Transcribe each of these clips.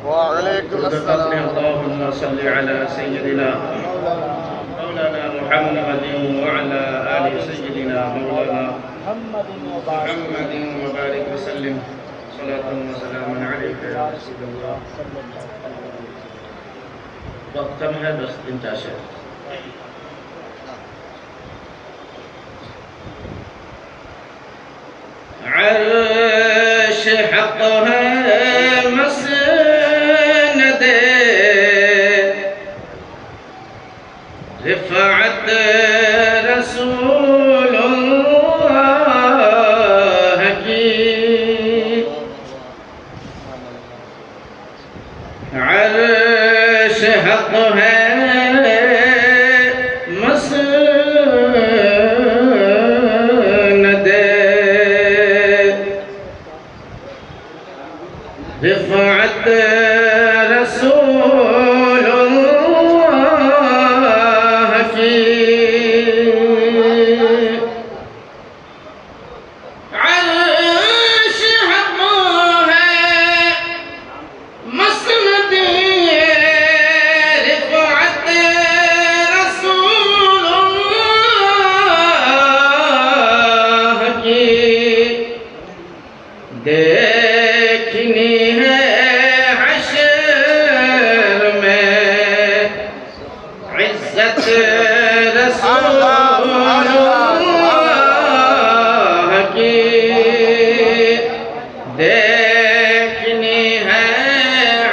وعليكم السلام. اللهم صل على سيدنا مولانا محمد وعلى آل سيدنا مولانا محمد وبارك وسلم صلاة وسلام عليك يا رسول الله. وقت کم ہے بس 3-4 شعر. عرش حق ہے مسند رفعت رسول اللہ کی. عرش حق ہے مسند رفعت رسول اللہ کی. عرش حق ہے مسند رفعت رسول اللہ کی. دیکھنی ہے حشر میں عزت رسول اللہ کی. دیکھنی ہے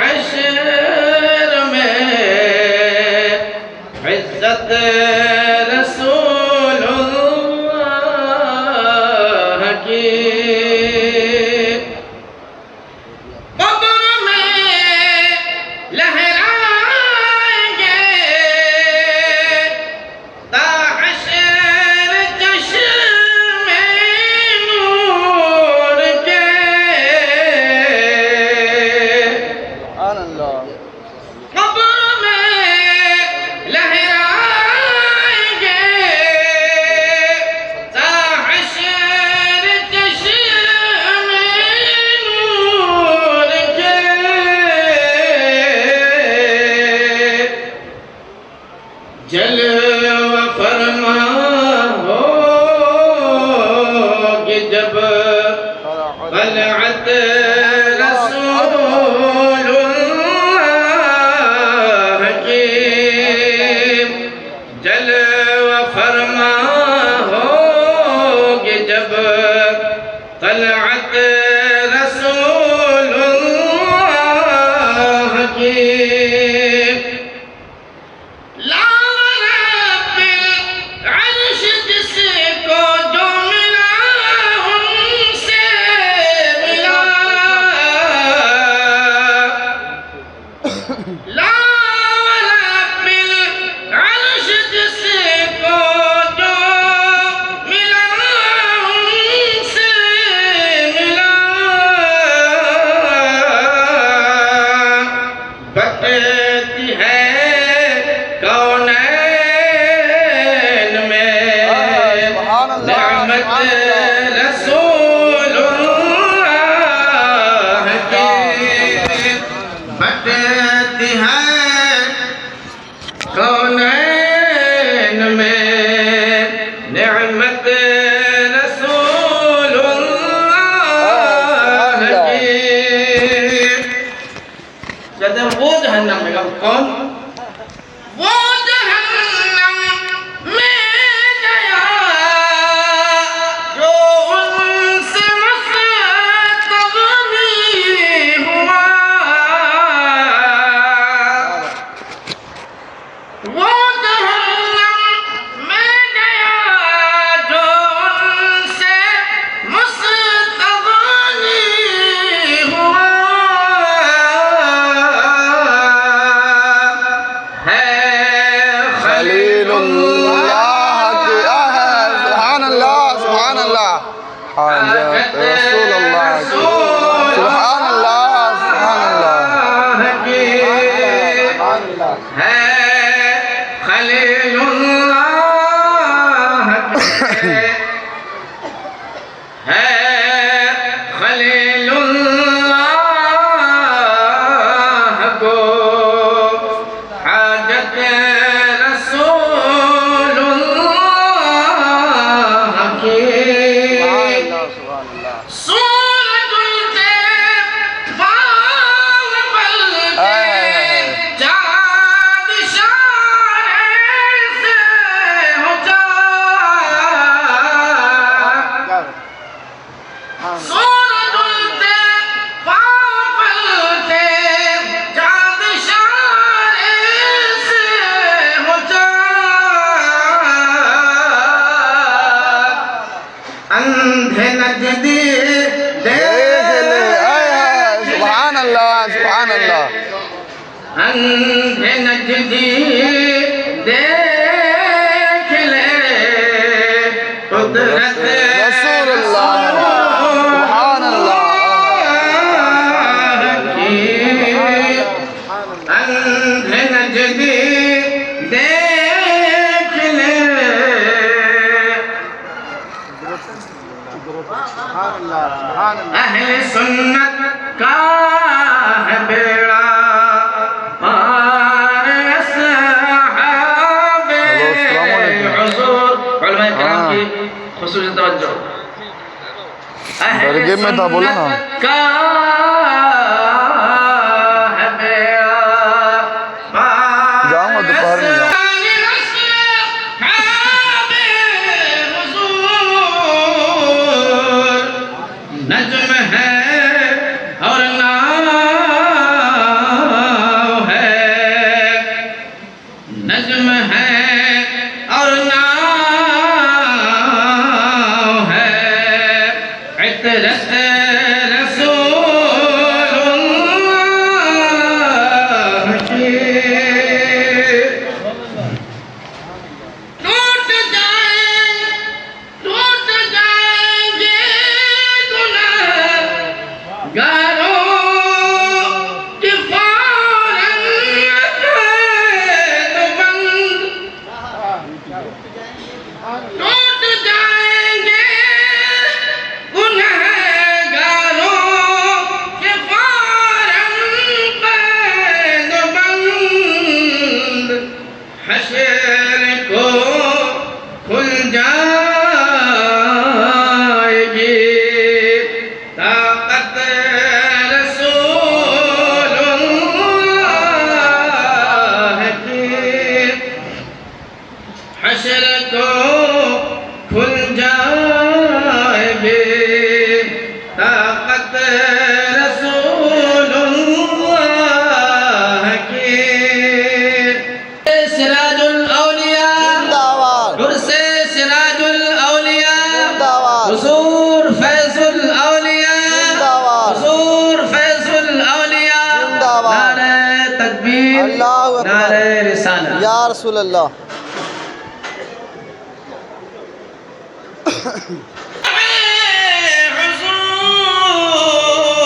حشر میں عزت رسول اللہ کی. قبر میں لہرائیں گے تا حشر چشم نور کے. سبحان اللہ. قبر میں لہرائیں گے تا حشر چشم نور کے. جلوہ فرما ہوگی جب طلعت رسول اللہ کی. جلوہ فرما ہوگی جب طلعت رسول اللہ کی. رب العرش جس کو جو ملا ان سے ملا. رب العرش جس کو جو ملا ان سے ملا. بٹتی ہے کونین میں سبحان اللہ. نعمت سبحان اللہ. رسول اللہ کی. بٹتی ہے کونین میں نعمت رسول اللہ کی. کہتے ہیں وہ جہنم میں کون؟ وہ جہنم میں گیا جو ان سے مستغنی ہوا. وہ جہنم میں گیا جو ان سے مستغنی ہوا. ہے خلیل اللہ کی ہے. سبحان اللہ. سبحان اللہ. حاجت رسول اللہ کی. سبحان اللہ. سبحان اللہ. سبحان اللہ. ہے خلیل اللہ ہے خلیل اللہ سبحان اللہ اندھے نجدی دیکھ لے قدرت رسول اللہ سبحان اللہ اندھے نجدی دیکھ لے اہل سنت کا ہے بیڑا پار اصحاب حضور علماء کرام کی خصوصی توجہ درگے میں تھا بولا نا کا ہے بیڑا جاؤں گا دوپہر میں جاؤں نجم ہے اور ناؤ ہے نجم ہے اور ناؤ ہے عطرت رسول اللہ کی ٹوٹ جائیں گے گناہ گاروں کی فوراً قید بند ٹوٹ جائیں گے گناہ گاروں کی فوراً قید بند حشر کو کھل جائے گی طاقت رسول اللہ کی حشر کو کھل جائے گی طاقت رسول اللہ کی سراج الاولیاء عرس سراج الاولیاء حضور فیض الاولیاء حضور فیض الاولیاء نعرہ تکبیر اللہ اکبر نعرہ رسالہ یا رسول اللہ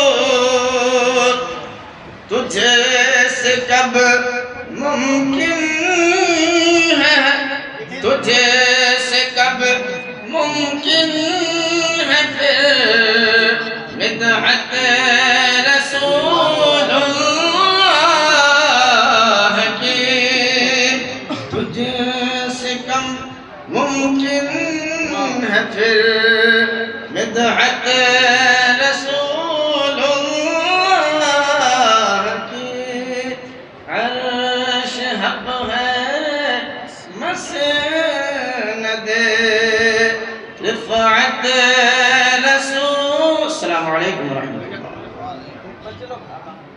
حضور تجھے سے کب ممکن ہے تجھے سے کب ممکن ہے پھر بدعت رسول اللہ کی تجھے سے کم ممکن ہے پھر بدعت رسول اللہ کی عرش حق ہے مسند رفعت رسول السلام علیکم ورحمۃ اللہ